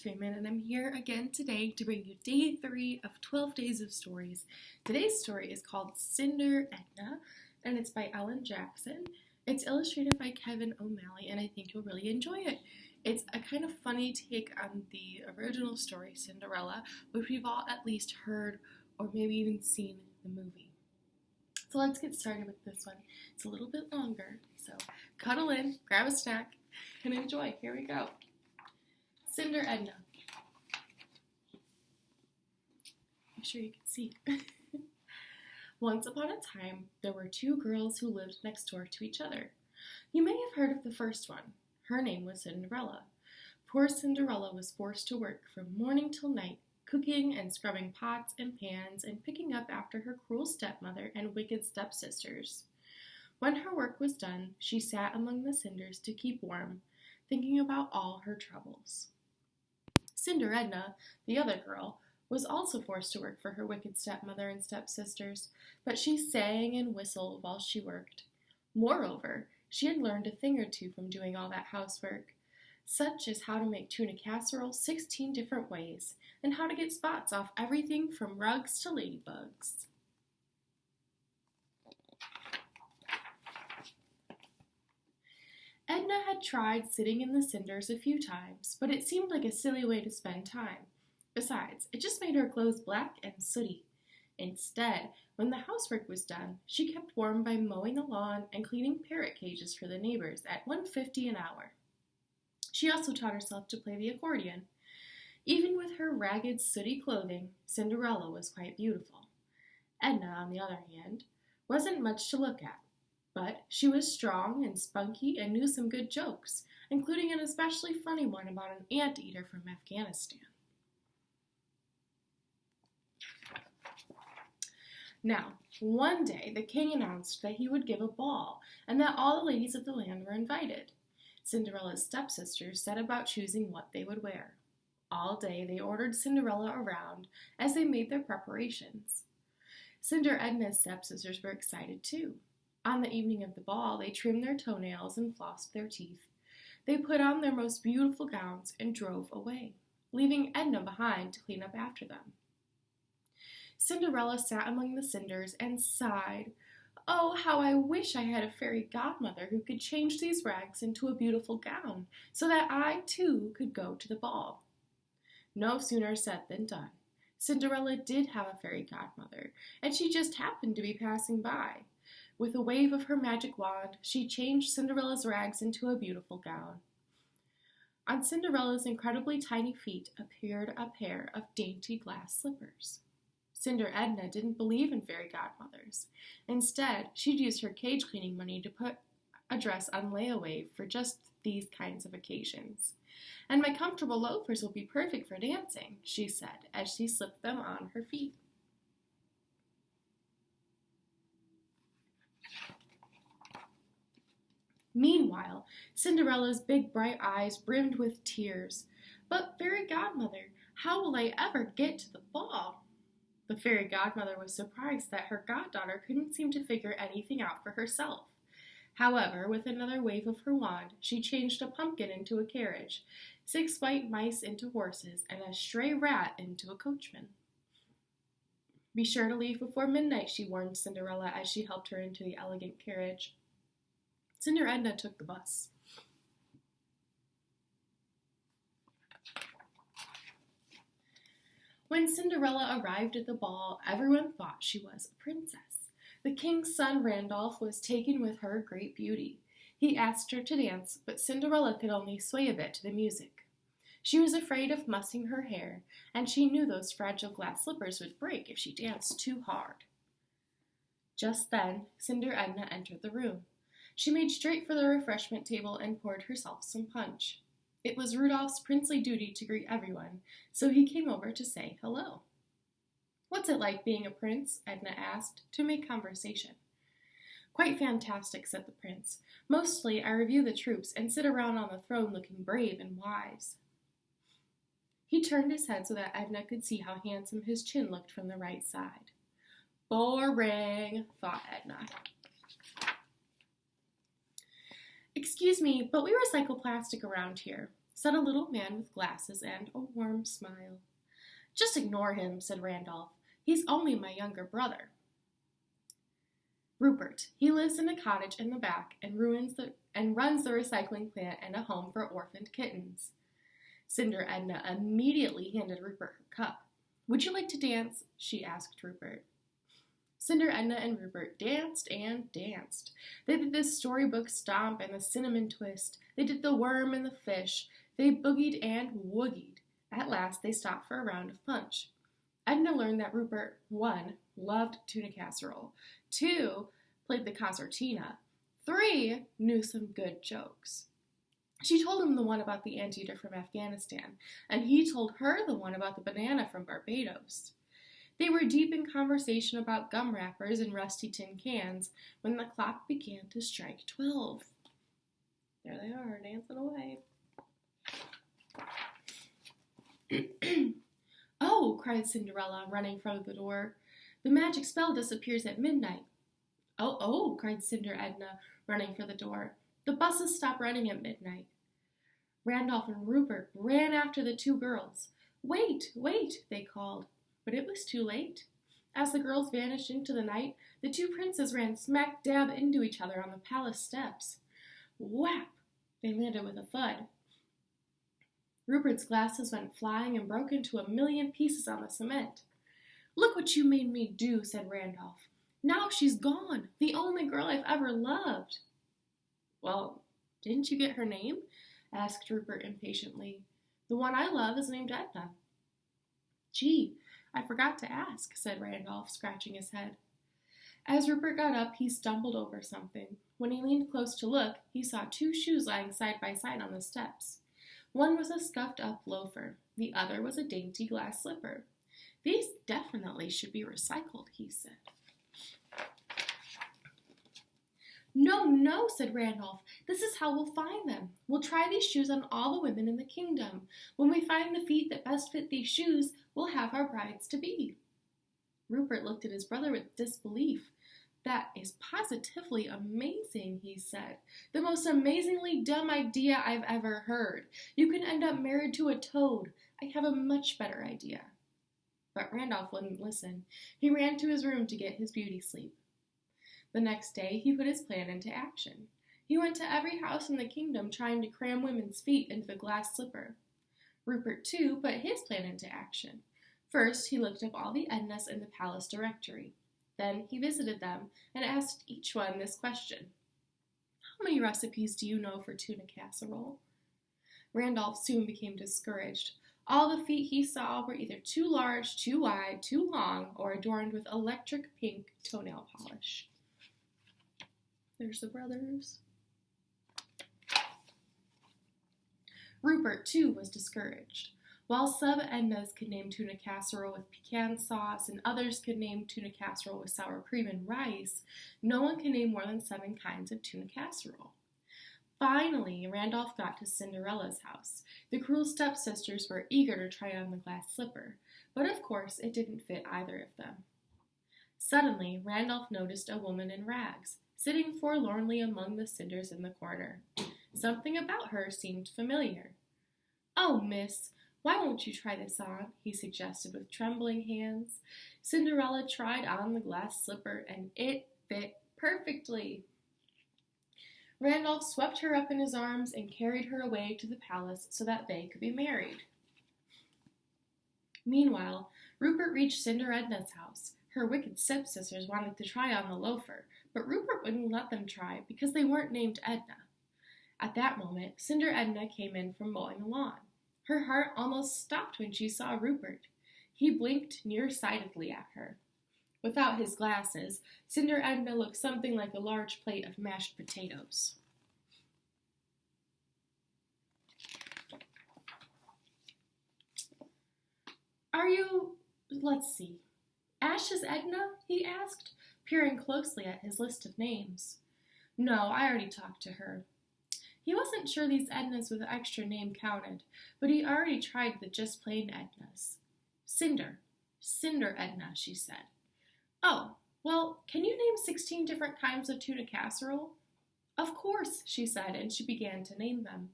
Freeman, and I'm here again today to bring you day 3 of 12 Days of Stories. Today's story is called Cinder Edna, and it's by Ellen Jackson. It's illustrated by Kevin O'Malley, and I think you'll really enjoy it. It's a kind of funny take on the original story, Cinderella, which we've all at least heard or maybe even seen the movie. So let's get started with this one. It's a little bit longer, so cuddle in, grab a snack, and enjoy. Here we go. Cinder Edna. I'm sure you can see. Once upon a time, there were two girls who lived next door to each other. You may have heard of the first one. Her name was Cinderella. Poor Cinderella was forced to work from morning till night, cooking and scrubbing pots and pans and picking up after her cruel stepmother and wicked stepsisters. When her work was done, she sat among the cinders to keep warm, thinking about all her troubles. Cinder Edna, the other girl, was also forced to work for her wicked stepmother and stepsisters, but she sang and whistled while she worked. Moreover, she had learned a thing or two from doing all that housework, such as how to make tuna casserole 16 different ways, and how to get spots off everything from rugs to ladybugs. Edna had tried sitting in the cinders a few times, but it seemed like a silly way to spend time. Besides, it just made her clothes black and sooty. Instead, when the housework was done, she kept warm by mowing the lawn and cleaning parrot cages for the neighbors at $1.50 an hour. She also taught herself to play the accordion. Even with her ragged, sooty clothing, Cinderella was quite beautiful. Edna, on the other hand, wasn't much to look at. But she was strong and spunky and knew some good jokes, including an especially funny one about an anteater from Afghanistan. Now, one day the king announced that he would give a ball and that all the ladies of the land were invited. Cinderella's stepsisters set about choosing what they would wear. All day they ordered Cinderella around as they made their preparations. Cinder Edna's stepsisters were excited too. On the evening of the ball, they trimmed their toenails and flossed their teeth. They put on their most beautiful gowns and drove away, leaving Edna behind to clean up after them. Cinderella sat among the cinders and sighed, "Oh, how I wish I had a fairy godmother who could change these rags into a beautiful gown, so that I, too, could go to the ball." No sooner said than done. Cinderella did have a fairy godmother, and she just happened to be passing by. With a wave of her magic wand, she changed Cinderella's rags into a beautiful gown. On Cinderella's incredibly tiny feet appeared a pair of dainty glass slippers. Cinder Edna didn't believe in fairy godmothers. Instead, she'd used her cage cleaning money to put a dress on layaway for just these kinds of occasions. "And my comfortable loafers will be perfect for dancing," she said as she slipped them on her feet. Meanwhile, Cinderella's big bright eyes brimmed with tears. "But, fairy godmother, how will I ever get to the ball?" The fairy godmother was surprised that her goddaughter couldn't seem to figure anything out for herself. However, with another wave of her wand, she changed a pumpkin into a carriage, 6 white mice into horses, and a stray rat into a coachman. "Be sure to leave before midnight," she warned Cinderella as she helped her into the elegant carriage. Cinder Edna took the bus. When Cinderella arrived at the ball, everyone thought she was a princess. The king's son Randolph was taken with her great beauty. He asked her to dance, but Cinderella could only sway a bit to the music. She was afraid of mussing her hair, and she knew those fragile glass slippers would break if she danced too hard. Just then, Cinder Edna entered the room. She made straight for the refreshment table and poured herself some punch. It was Rudolph's princely duty to greet everyone, so he came over to say hello. "What's it like being a prince?" Edna asked, to make conversation. "Quite fantastic," said the prince. "Mostly I review the troops and sit around on the throne looking brave and wise." He turned his head so that Edna could see how handsome his chin looked from the right side. "Boring," thought Edna. "Excuse me, but we recycle plastic around here. said a little man with glasses and a warm smile. Just ignore him, said Randolph. He's only my younger brother. Rupert. He lives in a cottage in the back and runs the recycling plant and a home for orphaned kittens. Cinder Edna immediately handed Rupert her cup. Would you like to dance? She asked Rupert. Cinder Edna and Rupert danced and danced. They did the storybook stomp and the cinnamon twist. They did the worm and the fish. They boogied and woogied. At last they stopped for a round of punch. Edna learned that Rupert, 1, loved tuna casserole, 2, played the concertina, 3, knew some good jokes. She told him the one about the anteater from Afghanistan, and he told her the one about the banana from Barbados. They were deep in conversation about gum wrappers and rusty tin cans when the clock began to strike 12. There they are, dancing away. Oh, cried Cinderella, running from the door. The magic spell disappears at midnight. Oh, cried Cinder Edna, running for the door. The buses stop running at midnight. Randolph and Rupert ran after the two girls. Wait, they called. But it was too late. As the girls vanished into the night, the two princes ran smack dab into each other on the palace steps. Whap! They landed with a thud. Rupert's glasses went flying and broke into a million pieces on the cement. Look what you made me do, said Randolph. Now she's gone, the only girl I've ever loved. Well, didn't you get her name? Asked Rupert impatiently. The one I love is named Edna. Gee, I forgot to ask, said Randolph, scratching his head. As Rupert got up, he stumbled over something. When he leaned close to look, he saw 2 shoes lying side by side on the steps. One was a scuffed-up loafer. The other was a dainty glass slipper. These definitely should be recycled, he said. No, said Randolph. This is how we'll find them. We'll try these shoes on all the women in the kingdom. When we find the feet that best fit these shoes, we'll have our brides-to-be. Rupert looked at his brother with disbelief. That is positively amazing, he said. The most amazingly dumb idea I've ever heard. You can end up married to a toad. I have a much better idea. But Randolph wouldn't listen. He ran to his room to get his beauty sleep. The next day, he put his plan into action. He went to every house in the kingdom trying to cram women's feet into the glass slipper. Rupert, too, put his plan into action. First, he looked up all the Ednas in the palace directory. Then he visited them and asked each one this question. How many recipes do you know for tuna casserole? Randolph soon became discouraged. All the feet he saw were either too large, too wide, too long, or adorned with electric pink toenail polish. There's the brothers. Rupert, too, was discouraged. While some Ednas could name tuna casserole with pecan sauce and others could name tuna casserole with sour cream and rice, no one could name more than 7 kinds of tuna casserole. Finally, Randolph got to Cinderella's house. The cruel stepsisters were eager to try on the glass slipper, but of course it didn't fit either of them. Suddenly, Randolph noticed a woman in rags, sitting forlornly among the cinders in the corner. Something about her seemed familiar. Oh, miss, why won't you try this on? He suggested with trembling hands. Cinderella tried on the glass slipper, and it fit perfectly. Randolph swept her up in his arms and carried her away to the palace so that they could be married. Meanwhile, Rupert reached Cinder Edna's house. Her wicked stepsisters wanted to try on the loafer, but Rupert wouldn't let them try because they weren't named Edna. At that moment, Cinder Edna came in from mowing the lawn. Her heart almost stopped when she saw Rupert. He blinked nearsightedly at her. Without his glasses, Cinder Edna looked something like a large plate of mashed potatoes. Are you, let's see, Ash's Edna? He asked, peering closely at his list of names. No, I already talked to her. He wasn't sure these Ednas with the extra name counted, but he already tried the just plain Ednas. Cinder Edna, she said. Oh, well, can you name 16 different kinds of tuna casserole? Of course, she said, and she began to name them.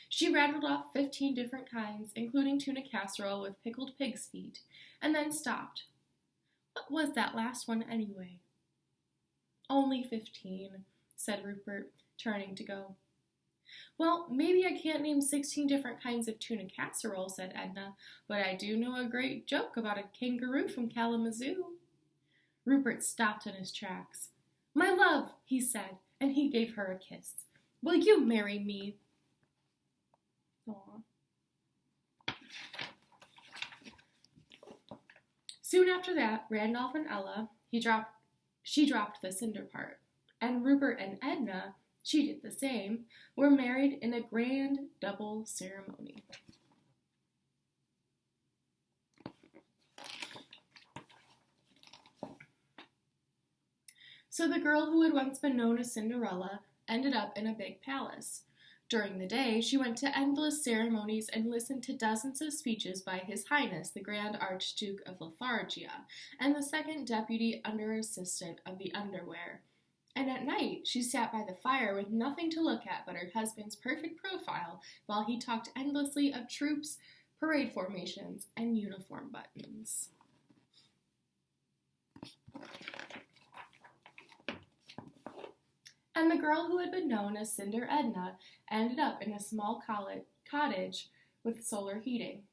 She rattled off 15 different kinds, including tuna casserole with pickled pig's feet, and then stopped. What was that last one anyway? Only 15, said Rupert, turning to go. Well, maybe I can't name 16 different kinds of tuna casserole, said Edna, but I do know a great joke about a kangaroo from Kalamazoo. Rupert stopped in his tracks. My love, he said, and he gave her a kiss. Will you marry me? Aww. Soon after that, Randolph and Ella, she dropped the cinder part, and Rupert and Edna, she did the same, were married in a grand double ceremony. So the girl who had once been known as Cinderella ended up in a big palace. During the day, she went to endless ceremonies and listened to dozens of speeches by His Highness, the Grand Archduke of Lafargia, and the second deputy under-assistant of the Underwear. And at night, she sat by the fire with nothing to look at but her husband's perfect profile while he talked endlessly of troops, parade formations, and uniform buttons. And the girl who had been known as Cinder Edna ended up in a small cottage with solar heating.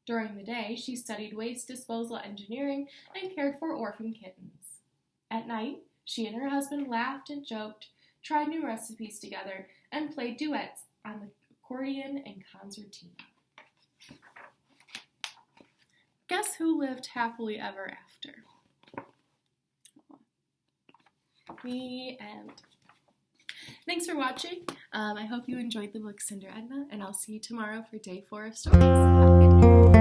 During the day, she studied waste disposal engineering and cared for orphan kittens. At night, she and her husband laughed and joked, tried new recipes together, and played duets on the accordion and concertina. Guess who lived happily ever after? The end. Thanks for watching. I hope you enjoyed the book Cinder Edna, and I'll see you tomorrow for day 4 of stories. Have a good day.